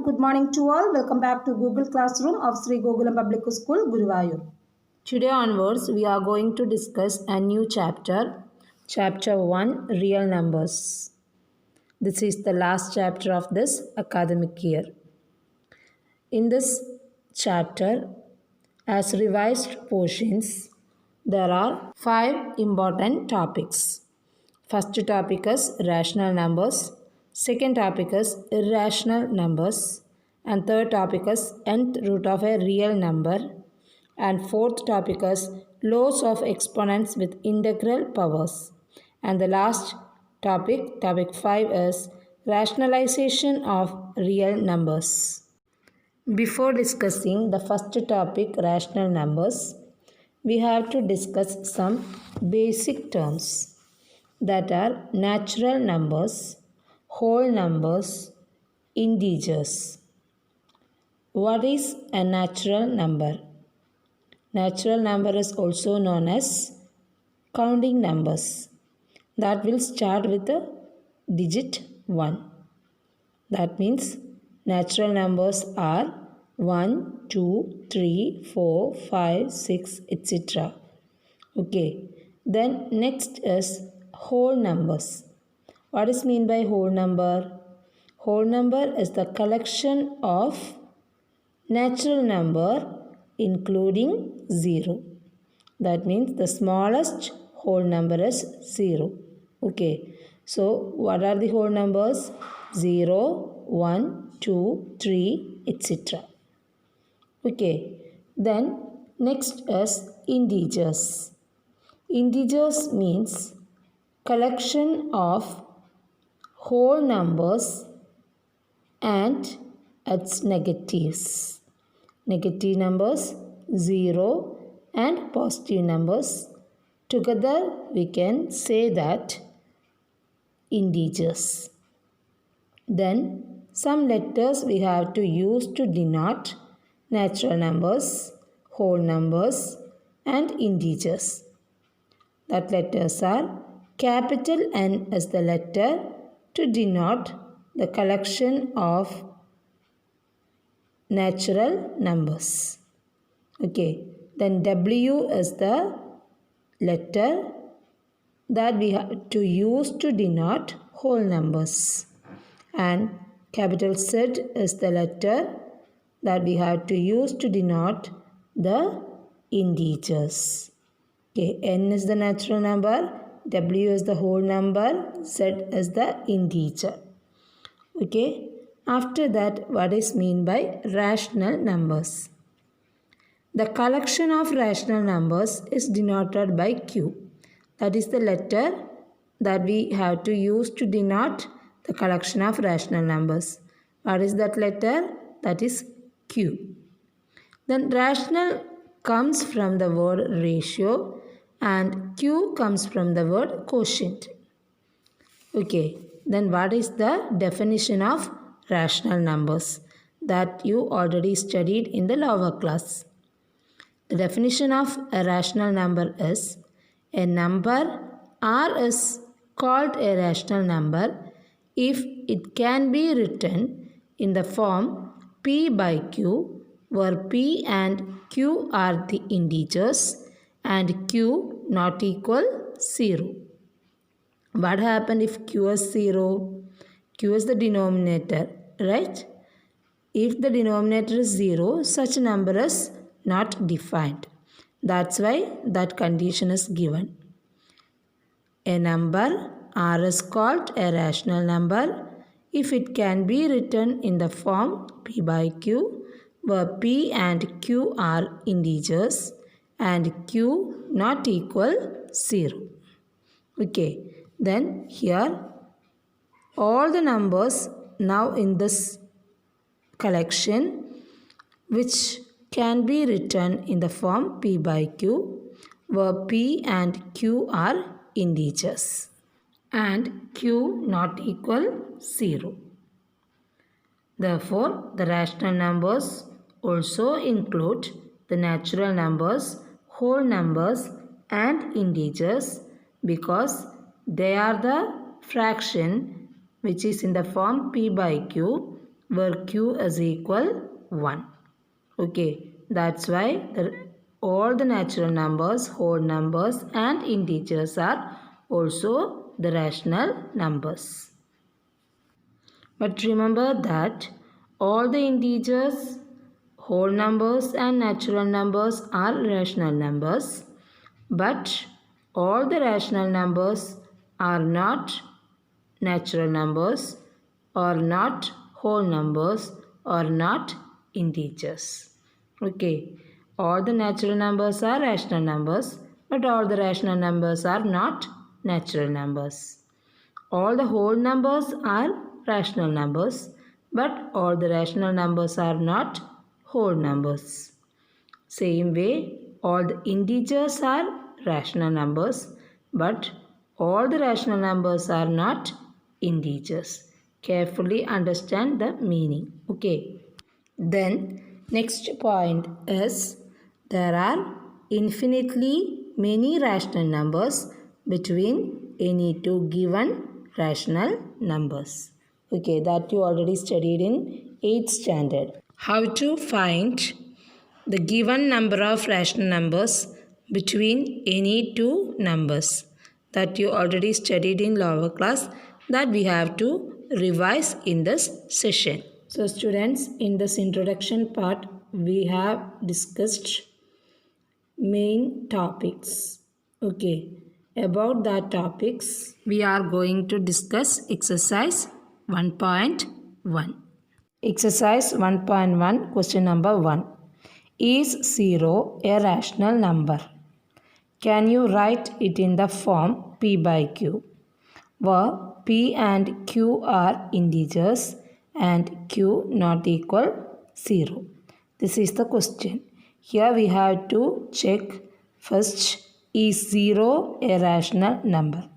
Good morning to all. Welcome back to Google Classroom of Sri Gokulam Public School, Guruvayur. Today onwards, we are going to discuss a new chapter, Chapter 1, Real Numbers. This is the last chapter of this academic year. In this chapter, as revised portions, there are 5 important topics. First topic is rational numbers, second topic is irrational numbers, and third topic is nth root of a real number, and fourth topic is laws of exponents with integral powers, and the last topic, topic 5, is rationalization of real numbers. Before discussing the first topic, rational numbers, we have to discuss some basic terms that are natural numbers, whole numbers, integers. What is a natural number? Natural number is also known as counting numbers that will start with the digit 1. That means natural numbers are 1, 2, 3, 4, 5, 6, etc. Okay. Then next is whole numbers. What is mean by whole number? Whole number is the collection of natural number including 0. That means the smallest whole number is 0. Okay. So what are the whole numbers? 0, 1, 2, 3, etc. Okay. Then next is integers. Integers means collection of whole numbers and its negatives. Negative numbers 0 and positive numbers. Together we can say that integers. Then some letters we have to use to denote natural numbers, whole numbers and integers. That letters are capital N is the letter to denote the collection of natural numbers. Okay. Then W is the letter that we have to use to denote whole numbers. And capital Z is the letter that we have to use to denote the integers. Okay, N is the natural number, W is the whole number, Z is the integer. Okay, after that, what is mean by rational numbers? The collection of rational numbers is denoted by Q. That is the letter that we have to use to denote the collection of rational numbers. What is that letter? That is Q. Then rational comes from the word ratio and Q comes from the word quotient. Okay, then what is the definition of rational numbers that you already studied in the lower class? The definition of a rational number is a number R is called a rational number if it can be written in the form P by Q, where P and Q are the integers and Q not equal 0. What happened if Q is 0? Q is the denominator, right? If the denominator is 0, such a number is not defined. That's why that condition is given. A number R is called a rational number if it can be written in the form P by Q, where P and Q are integers and Q not equal 0. Okay, then here all the numbers now in this collection which can be written in the form P by Q, where P and Q are integers and Q not equal 0. Therefore, the rational numbers also include the natural numbers, whole numbers and integers because they are the fraction which is in the form P by Q, where q is equal 1. Okay, that's why all the natural numbers, whole numbers and integers are also the rational numbers. But remember that all the integers, whole numbers and natural numbers are rational numbers, but all the rational numbers are not natural numbers, or not whole numbers, or not integers. Okay, all the natural numbers are rational numbers, but all the rational numbers are not natural numbers. All the whole numbers are rational numbers, but all the rational numbers are not whole numbers. Same way, all the integers are rational numbers, but all the rational numbers are not integers. Carefully understand the meaning. Okay. Then next point is there are infinitely many rational numbers between any two given rational numbers. Okay, that you already studied in 8th standard. How to find the given number of rational numbers between any two numbers, that you already studied in lower class, that we have to revise in this session. So students, in this introduction part, we have discussed main topics. Okay, about that topics, we are going to discuss exercise 1.1. Exercise 1.1, question number 1. Is 0 a rational number? Can you write it in the form p by q, where p and q are integers and q not equal 0? This is the question. Here we have to check first, is 0 a rational number?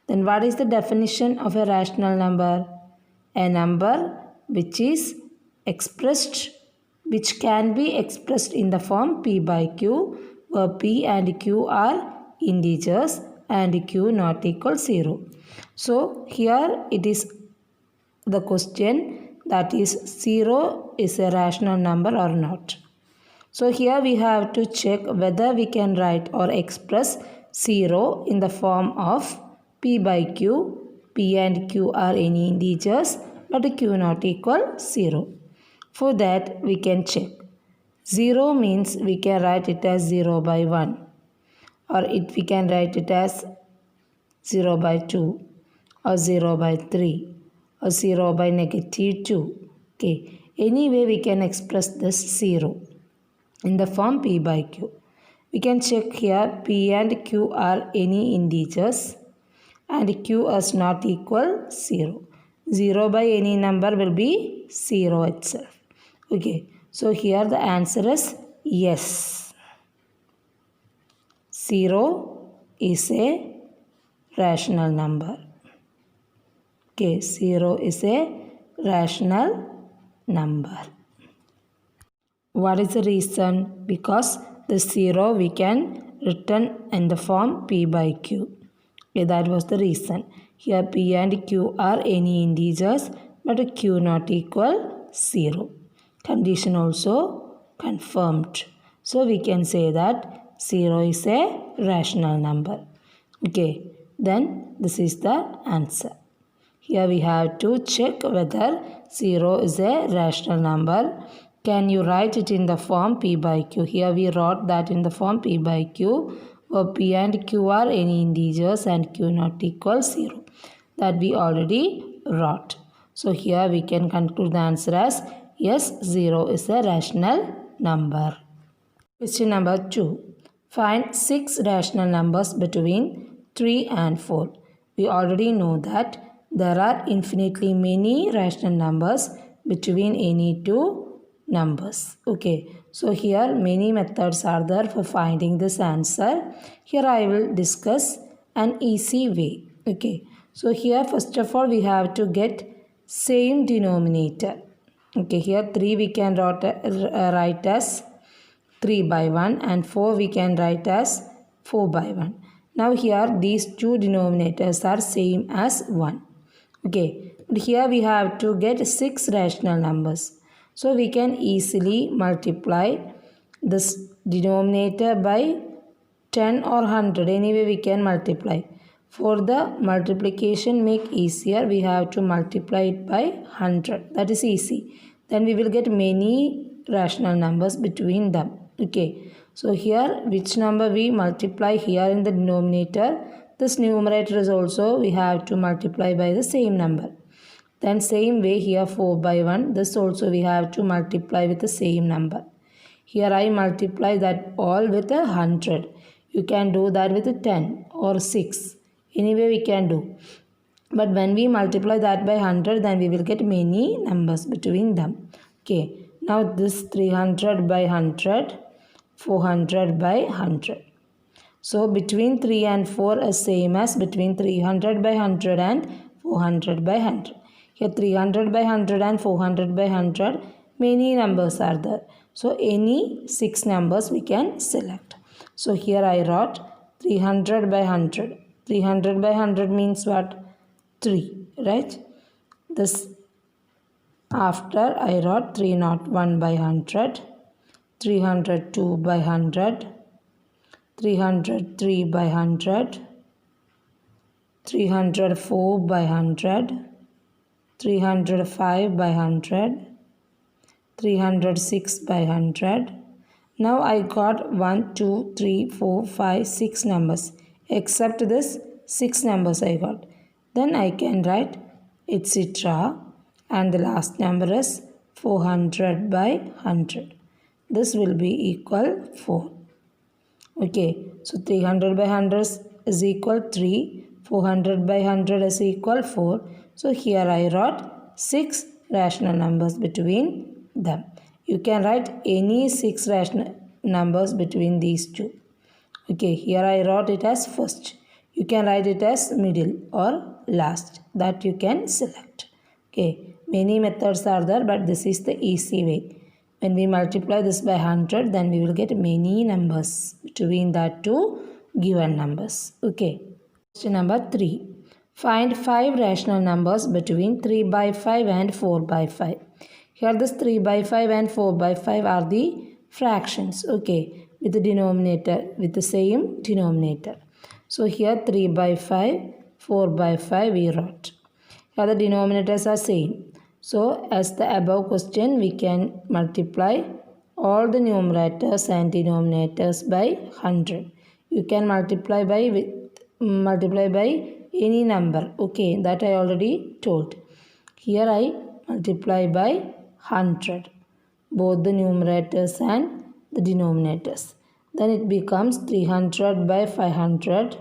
Then what is the definition of a rational number? A number which can be expressed in the form p by q, where p and q are integers and q not equal 0. So here it is the question, that is 0 is a rational number or not. So here we have to check whether we can write or express 0 in the form of p by q. P and q are any integers, but q not equal 0. For that we can check. 0 means we can write it as 0 by 1, or we can write it as 0 by 2, or 0 by 3, or 0 by negative 2. Okay, anyway we can express this 0 in the form p by q. We can check here, p and q are any integers and q is not equal 0. 0 by any number will be 0 itself. Okay, so here the answer is yes. 0 is a rational number. Okay, 0 is a rational number. What is the reason? Because the 0 we can written in the form p by q. Okay, that was the reason. Here p and q are any integers, but q not equal 0. Condition also confirmed. So we can say that 0 is a rational number. Okay, then this is the answer. Here we have to check whether 0 is a rational number. Can you write it in the form p by q? Here we wrote that in the form p by q, where p and q are any integers and q not equal 0. That we already wrote. So here we can conclude the answer as yes, 0 is a rational number. Question number 2. Find 6 rational numbers between 3 and 4. We already know that there are infinitely many rational numbers between any two numbers. Okay, so here many methods are there for finding this answer. Here I will discuss an easy way. Okay, so here first of all we have to get same denominator. Okay, here 3 we can write as 3 by 1 and 4 we can write as 4 by 1. Now here these two denominators are same as 1. Okay, But here we have to get 6 rational numbers. So we can easily multiply this denominator by 10 or 100. Anyway, we can multiply. For the multiplication make easier, we have to multiply it by 100. That is easy. Then we will get many rational numbers between them. Okay. So here which number we multiply here in the denominator, this numerator is also we have to multiply by the same number. Then same way here 4 by 1, this also we have to multiply with the same number. Here I multiply that all with 100. You can do that with 10 or 6. Anyway we can do. But when we multiply that by 100, then we will get many numbers between them. Okay. Now this 300 by 100, 400 by 100. So between 3 and 4 is same as between 300 by 100 and 400 by 100. Here 300 by 100 and 400 by 100, many numbers are there. So any 6 numbers we can select. So here I wrote 300 by 100. 300 by 100 means what? 3, right? This after I wrote 301 by 100, 302 by 100, 303 by 100, 304 by 100, 305 by 100, 306 by 100. Now I got 1, 2, 3, 4, 5, 6 numbers. Except this 6 numbers I got. Then I can write etc. and the last number is 400 by 100. This will be equal 4. Okay, so 300 by 100 is equal 3. 400 by 100 is equal 4. So here I wrote 6 rational numbers between them. You can write any 6 rational numbers between these two. Okay, here I wrote it as first. You can write it as middle or last. That you can select. Okay, many methods are there, but this is the easy way. When we multiply this by 100, then we will get many numbers between that two given numbers. Okay. Question number 3. Find 5 rational numbers between 3 by 5 and 4 by 5. Here this 3 by 5 and 4 by 5 are the fractions. Okay. With the denominator, with the same denominator. So here 3 by 5, 4 by 5 we wrote. Here the denominators are same. So as the above question, we can multiply all the numerators and denominators by 100. You can multiply by any number. Okay, that I already told. Here I multiply by 100. Both the numerators and the denominators. Then it becomes 300 by 500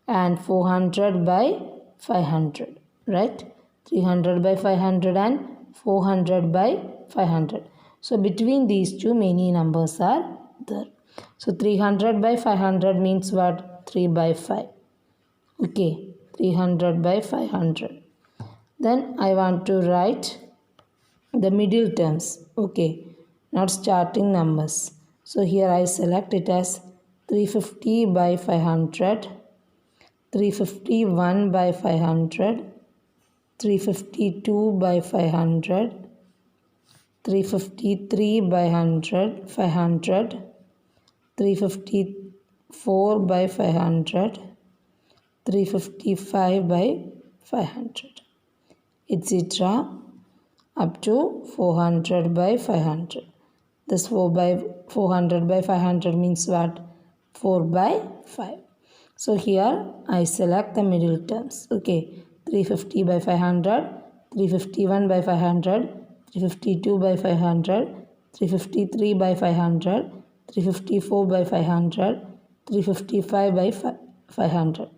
and 400 by 500. Right? 300 by 500 and 400 by 500. So between these two many numbers are there. So 300 by 500 means what? 3 by 5. Okay. 300 by 500. Then I want to write the middle terms. Okay. Not starting numbers. So here I select it as 350 by 500, 351 by 500, 352 by 500, 353 by 100, 500, 354 by 500, 355 by 500, etc. up to 400 by 500. This 400 by 500 means what? 4 by 5. So here I select the middle terms. Okay. 350 by 500, 351 by 500, 352 by 500, 353 by 500, 354 by 500, 355 by 500,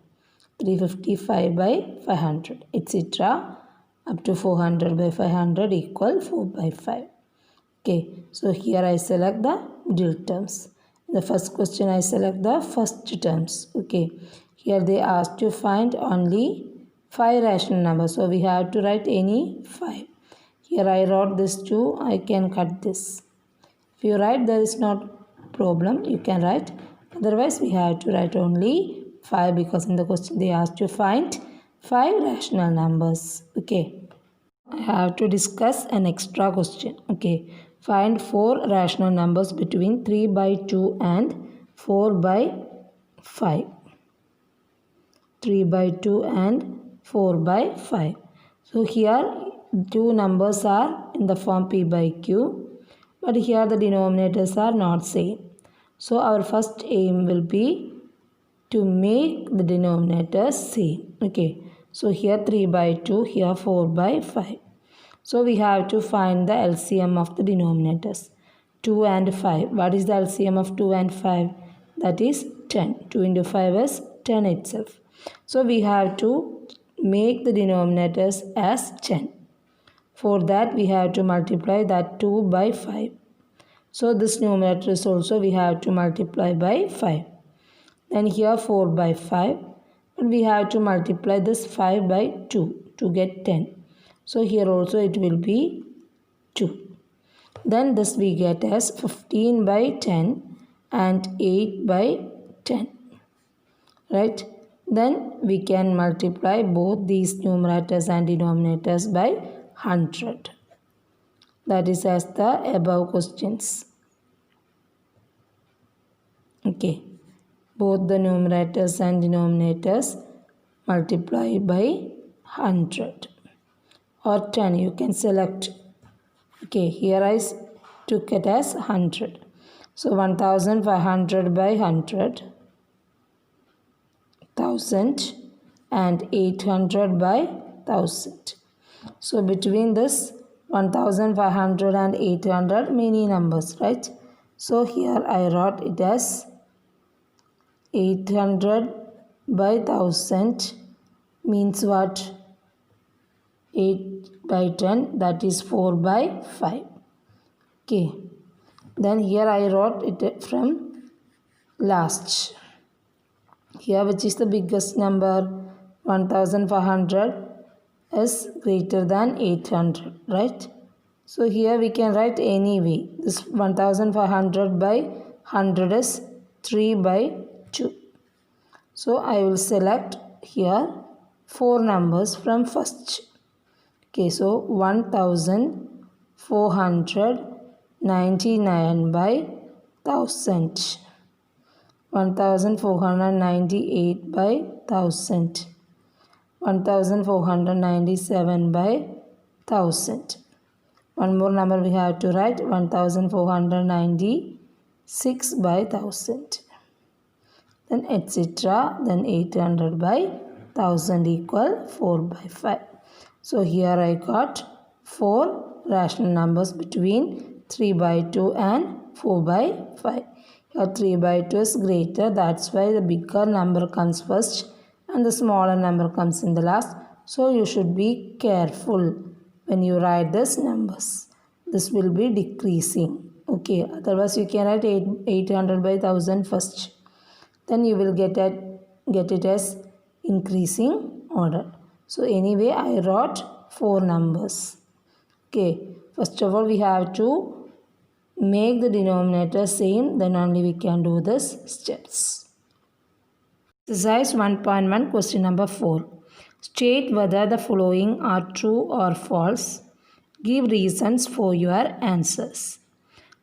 355 by 500, etc. up to 400 by 500 equal 4 by 5. Okay, so here I select the middle terms. In the first question I select the first terms. Okay, here they asked to find only 5 rational numbers. So we have to write any 5. Here I wrote this 2. I can cut this. If you write, there is not problem. You can write. Otherwise, we have to write only 5 because in the question they asked to find 5 rational numbers. Okay. I have to discuss an extra question. Okay. Find 4 rational numbers between 3 by 2 and 4 by 5. 3 by 2 and 4 by 5. So here two numbers are in the form P by Q, but here the denominators are not same. So our first aim will be to make the denominators same. Okay. So here 3 by 2, here 4 by 5. So we have to find the LCM of the denominators. 2 and 5. What is the LCM of 2 and 5? That is 10. 2 into 5 is 10 itself. So we have to make the denominators as 10. For that we have to multiply that 2 by 5. So this numerator is also we have to multiply by 5. Then here 4 by 5. But we have to multiply this 5 by 2 to get 10. So here also it will be 2. Then this we get as 15 by 10 and 8 by 10. Right? Then we can multiply both these numerators and denominators by 100. That is as the above questions. Okay. Both the numerators and denominators multiply by 100. Or 10 you can select. Okay, here I took it as 100. So 1500 by 100, 1000 and 800 by 1000. So between this 1500 and 800 many numbers, right? So here I wrote it as 800 by 1000 means what? 8 by 10, that is 4 by 5. Okay. Then here I wrote it from last. Here which is the biggest number? 1500 is greater than 800, right? So here we can write any way. This 1500 by 100 is 3 by 2. So I will select here 4 numbers from first. Okay, so 1499 by 1000. 1498 by 1000. 1497 by 1000. One more number we have to write, 1496 by 1000. Then etc. Then 800 by 1000 equal 4 by 5. So here I got 4 rational numbers between 3 by 2 and 4 by 5. Here 3 by 2 is greater, that's why the bigger number comes first and the smaller number comes in the last. So you should be careful when you write these numbers. This will be decreasing. Okay, otherwise you can write 800 by 1000 first. Then you will get it as increasing order. So anyway, I wrote 4 numbers. Okay, first of all we have to make the denominator same, then only we can do this steps. Exercise 1.1 question number 4. State whether the following are true or false. Give reasons for your answers.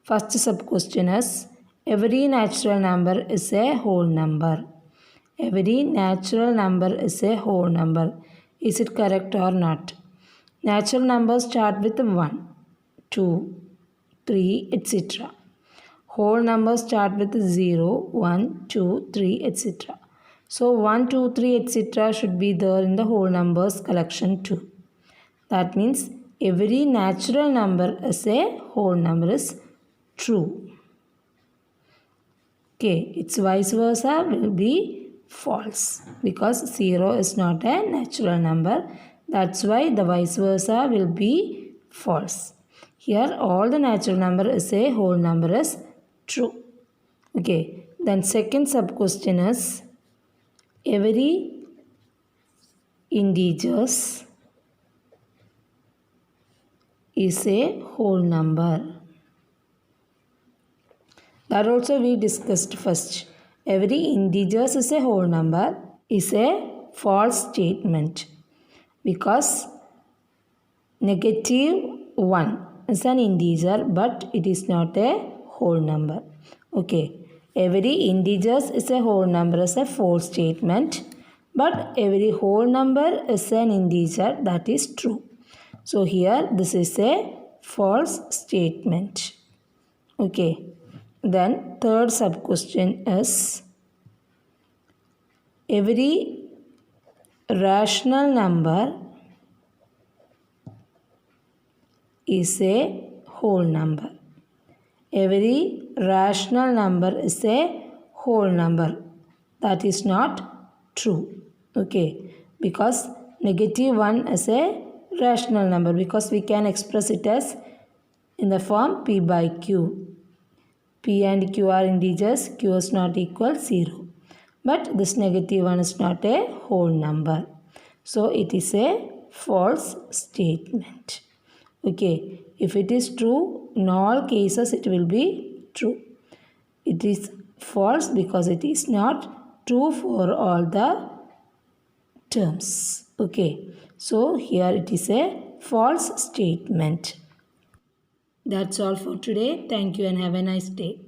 First sub question is, every natural number is a whole number. Every natural number is a whole number. Is it correct or not? Natural numbers start with 1, 2, 3, etc. Whole numbers start with 0, 1, 2, 3, etc. So 1, 2, 3, etc. should be there in the whole numbers collection too. That means every natural number is a whole number is true. Okay, its vice versa will be false because 0 is not a natural number. That's why the vice versa will be false. Here all the natural number is a whole number is true. Okay, then second sub question is, every integers is a whole number. That also we discussed first. Every integers is a whole number is a false statement because negative 1 is an integer but it is not a whole number. Okay, every integer is a whole number is a false statement, but every whole number is an integer, that is true. So here this is a false statement. Okay, then third sub question is every rational number is a whole number. Every rational number is a whole number. That is not true. Okay, because negative 1 is a rational number because we can express it as in the form p by q. P and q are integers, q is not equal 0. But this negative 1 is not a whole number. So it is a false statement. Okay, if it is true, in all cases it will be true. It is false because it is not true for all the terms. Okay, so here it is a false statement. That's all for today. Thank you and have a nice day.